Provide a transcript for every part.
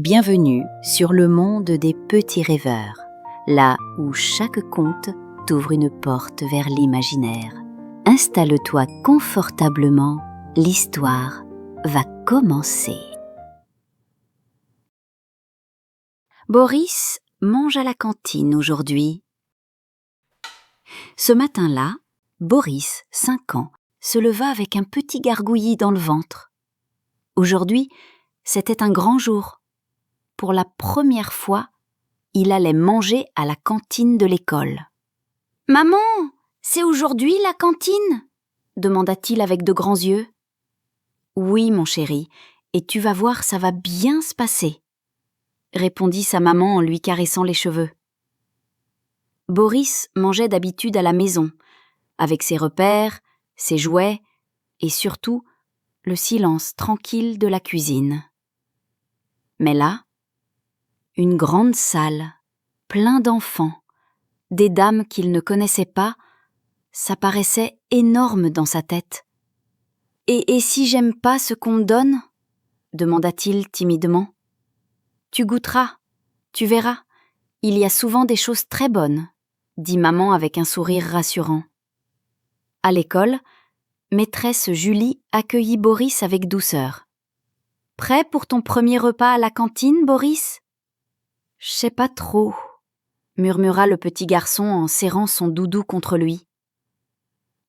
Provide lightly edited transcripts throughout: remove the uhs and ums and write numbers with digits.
Bienvenue sur le monde des petits rêveurs, là où chaque conte t'ouvre une porte vers l'imaginaire. Installe-toi confortablement, l'histoire va commencer. Boris mange à la cantine aujourd'hui. Ce matin-là, Boris, 5 ans, se leva avec un petit gargouillis dans le ventre. Aujourd'hui, c'était un grand jour. Pour la première fois, il allait manger à la cantine de l'école. « Maman, c'est aujourd'hui la cantine ?» demanda-t-il avec de grands yeux. « Oui, mon chéri, et tu vas voir, ça va bien se passer, » répondit sa maman en lui caressant les cheveux. Boris mangeait d'habitude à la maison, avec ses repères, ses jouets et surtout le silence tranquille de la cuisine. Mais là, une grande salle, plein d'enfants, des dames qu'il ne connaissait pas, ça paraissait énorme dans sa tête. « Et si j'aime pas ce qu'on me donne ?» demanda-t-il timidement. « Tu goûteras, tu verras, il y a souvent des choses très bonnes, » dit maman avec un sourire rassurant. À l'école, maîtresse Julie accueillit Boris avec douceur. « Prêt pour ton premier repas à la cantine, Boris ?»« Je sais pas trop, » murmura le petit garçon en serrant son doudou contre lui.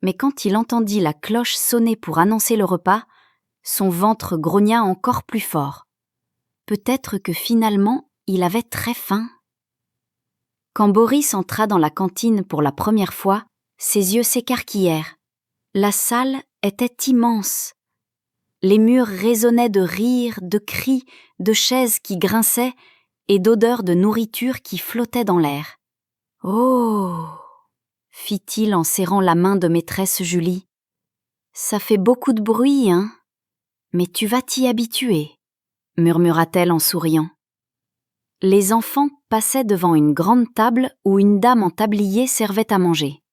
Mais quand il entendit la cloche sonner pour annoncer le repas, son ventre grogna encore plus fort. Peut-être que finalement, il avait très faim. Quand Boris entra dans la cantine pour la première fois, ses yeux s'écarquillèrent. La salle était immense. Les murs résonnaient de rires, de cris, de chaises qui grinçaient et d'odeurs de nourriture qui flottaient dans l'air. « Oh !» fit-il en serrant la main de maîtresse Julie. « Ça fait beaucoup de bruit, hein ? Mais tu vas t'y habituer, » murmura-t-elle en souriant. Les enfants passaient devant une grande table où une dame en tablier servait à manger.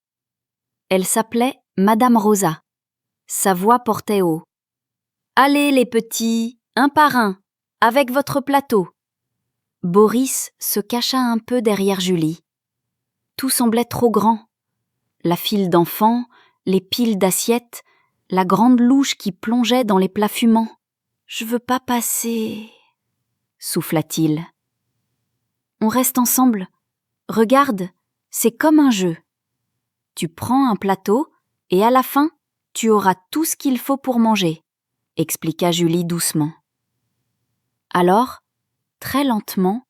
Elle s'appelait Madame Rosa. Sa voix portait haut. « Allez les petits, un par un, avec votre plateau !» Boris se cacha un peu derrière Julie. Tout semblait trop grand. La file d'enfants, les piles d'assiettes, la grande louche qui plongeait dans les plats fumants. « Je veux pas passer, » souffla-t-il. « On reste ensemble. Regarde, c'est comme un jeu. Tu prends un plateau et à la fin, tu auras tout ce qu'il faut pour manger, » expliqua Julie doucement. Alors, très lentement,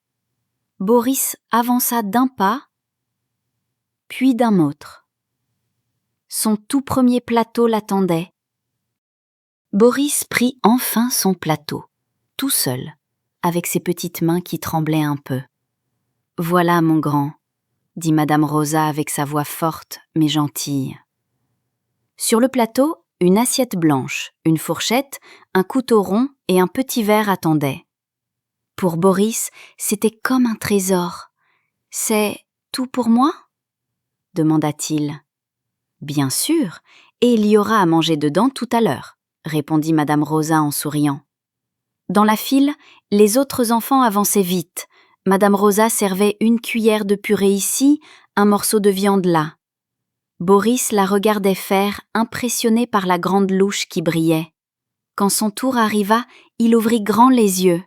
Boris avança d'un pas, puis d'un autre. Son tout premier plateau l'attendait. Boris prit enfin son plateau, tout seul, avec ses petites mains qui tremblaient un peu. « Voilà, mon grand, » dit Madame Rosa avec sa voix forte mais gentille. Sur le plateau, une assiette blanche, une fourchette, un couteau rond et un petit verre attendaient. Pour Boris, c'était comme un trésor. « C'est tout pour moi ?» demanda-t-il. « Bien sûr, et il y aura à manger dedans tout à l'heure, » répondit Madame Rosa en souriant. Dans la file, les autres enfants avançaient vite. Madame Rosa servait une cuillère de purée ici, un morceau de viande là. Boris la regardait faire, impressionné par la grande louche qui brillait. Quand son tour arriva, il ouvrit grand les yeux.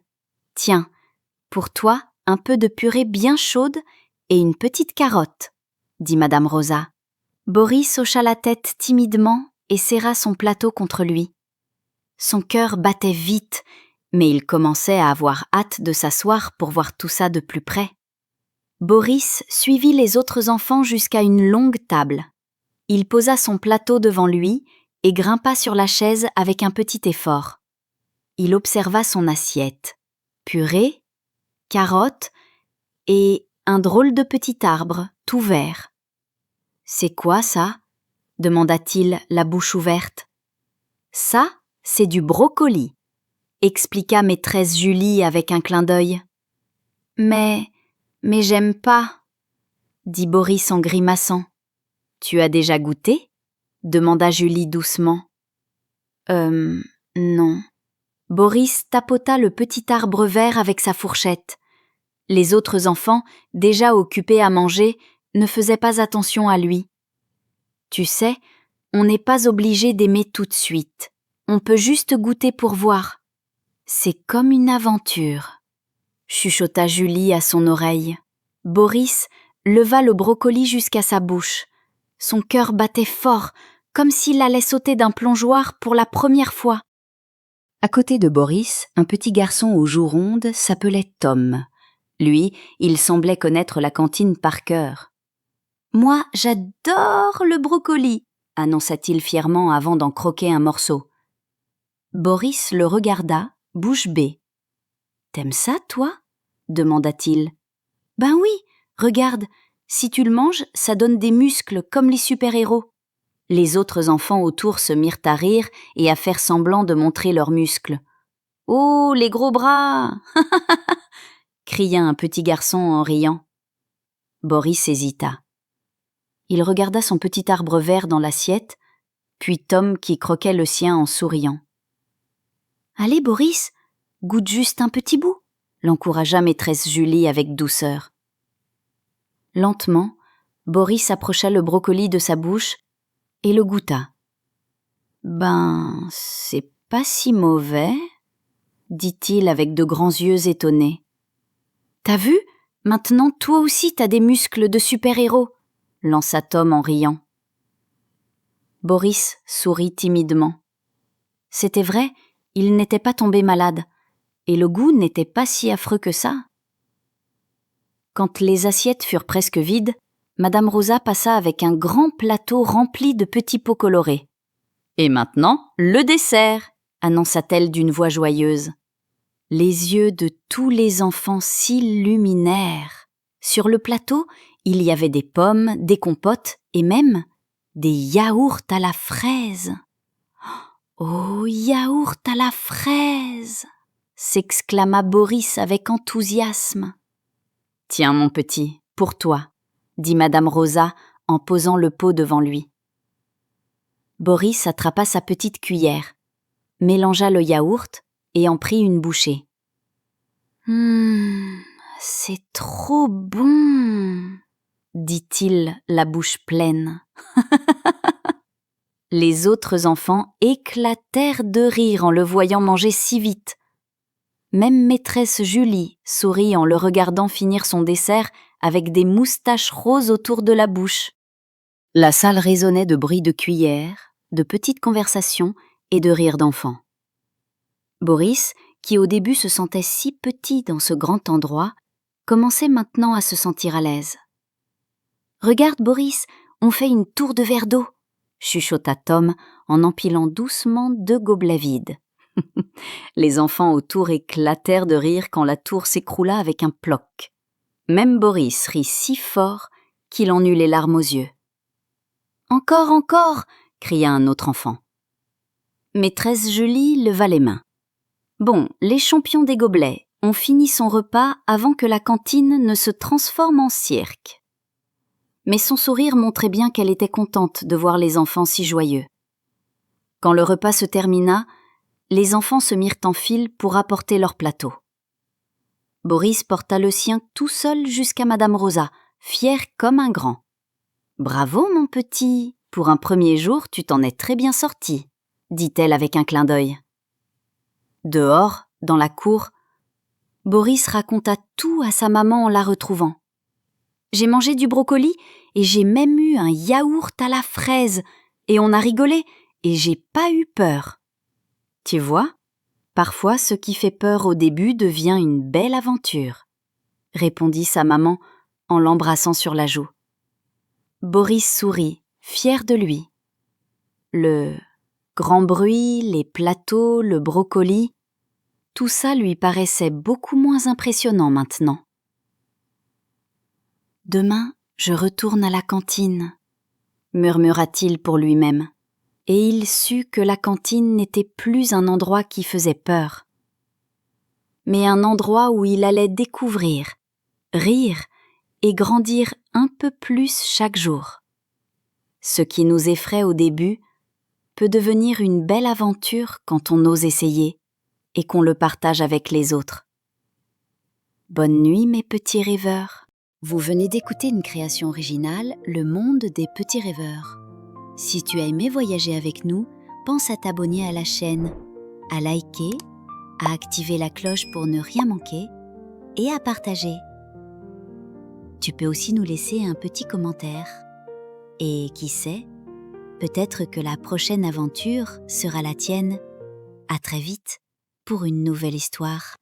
« Tiens, pour toi, un peu de purée bien chaude et une petite carotte, » dit Madame Rosa. Boris hocha la tête timidement et serra son plateau contre lui. Son cœur battait vite, mais il commençait à avoir hâte de s'asseoir pour voir tout ça de plus près. Boris suivit les autres enfants jusqu'à une longue table. Il posa son plateau devant lui et grimpa sur la chaise avec un petit effort. Il observa son assiette. Purée, carottes et un drôle de petit arbre, tout vert. « C'est quoi ça ?» demanda-t-il, la bouche ouverte. « Ça, c'est du brocoli, » expliqua maîtresse Julie avec un clin d'œil. « Mais j'aime pas, » dit Boris en grimaçant. « Tu as déjà goûté ?» demanda Julie doucement. Non. » Boris tapota le petit arbre vert avec sa fourchette. Les autres enfants, déjà occupés à manger, ne faisaient pas attention à lui. Tu sais, on n'est pas obligé d'aimer tout de suite. On peut juste goûter pour voir. C'est comme une aventure, chuchota Julie à son oreille. Boris leva le brocoli jusqu'à sa bouche. Son cœur battait fort, comme s'il allait sauter d'un plongeoir pour la première fois. À côté de Boris, un petit garçon aux joues rondes s'appelait Tom. Lui, il semblait connaître la cantine par cœur. « Moi, j'adore le brocoli !» annonça-t-il fièrement avant d'en croquer un morceau. Boris le regarda, bouche bée. « T'aimes ça, toi ?» demanda-t-il. « Ben oui, regarde, si tu le manges, ça donne des muscles comme les super-héros. » Les autres enfants autour se mirent à rire et à faire semblant de montrer leurs muscles. « Oh, les gros bras !» cria un petit garçon en riant. Boris hésita. Il regarda son petit arbre vert dans l'assiette, puis Tom qui croquait le sien en souriant. « Allez, Boris, goûte juste un petit bout !» l'encouragea maîtresse Julie avec douceur. Lentement, Boris approcha le brocoli de sa bouche et le goûta. « Ben, c'est pas si mauvais, » dit-il avec de grands yeux étonnés. « T'as vu ? Maintenant, toi aussi t'as des muscles de super-héros » lança Tom en riant. Boris sourit timidement. C'était vrai, il n'était pas tombé malade, et le goût n'était pas si affreux que ça. Quand les assiettes furent presque vides, Madame Rosa passa avec un grand plateau rempli de petits pots colorés. « Et maintenant, le dessert !» annonça-t-elle d'une voix joyeuse. Les yeux de tous les enfants s'illuminèrent. Sur le plateau, il y avait des pommes, des compotes et même des yaourts à la fraise. « Oh, yaourt à la fraise !» s'exclama Boris avec enthousiasme. « Tiens, mon petit, pour toi !» dit Madame Rosa en posant le pot devant lui. Boris attrapa sa petite cuillère, mélangea le yaourt et en prit une bouchée. « C'est trop bon !» dit-il, la bouche pleine. Les autres enfants éclatèrent de rire en le voyant manger si vite. Même maîtresse Julie sourit en le regardant finir son dessert avec des moustaches roses autour de la bouche. La salle résonnait de bruits de cuillères, de petites conversations et de rires d'enfants. Boris, qui au début se sentait si petit dans ce grand endroit, commençait maintenant à se sentir à l'aise. « Regarde, Boris, on fait une tour de verre d'eau !» chuchota Tom en empilant doucement 2 gobelets vides. Les enfants autour éclatèrent de rire quand la tour s'écroula avec un ploc. Même Boris rit si fort qu'il en eut les larmes aux yeux. « Encore, encore !» cria un autre enfant. Maîtresse Julie leva les mains. « Bon, les champions des gobelets, on finit son repas avant que la cantine ne se transforme en cirque. » Mais son sourire montrait bien qu'elle était contente de voir les enfants si joyeux. Quand le repas se termina, les enfants se mirent en file pour apporter leur plateau. Boris porta le sien tout seul jusqu'à Madame Rosa, fier comme un grand. « Bravo, mon petit, pour un premier jour, tu t'en es très bien sorti, » dit-elle avec un clin d'œil. Dehors, dans la cour, Boris raconta tout à sa maman en la retrouvant. « J'ai mangé du brocoli et j'ai même eu un yaourt à la fraise et on a rigolé et j'ai pas eu peur. » Tu vois, parfois ce qui fait peur au début devient une belle aventure, répondit sa maman en l'embrassant sur la joue. Boris sourit, fier de lui. Le grand bruit, les plateaux, le brocoli, tout ça lui paraissait beaucoup moins impressionnant maintenant. « Demain, je retourne à la cantine, » murmura-t-il pour lui-même, et il sut que la cantine n'était plus un endroit qui faisait peur, mais un endroit où il allait découvrir, rire et grandir un peu plus chaque jour. Ce qui nous effraie au début peut devenir une belle aventure quand on ose essayer, et qu'on le partage avec les autres. Bonne nuit mes petits rêveurs. Vous venez d'écouter une création originale, Le Monde des Petits Rêveurs. Si tu as aimé voyager avec nous, pense à t'abonner à la chaîne, à liker, à activer la cloche pour ne rien manquer et à partager. Tu peux aussi nous laisser un petit commentaire. Et qui sait, peut-être que la prochaine aventure sera la tienne. À très vite pour une nouvelle histoire.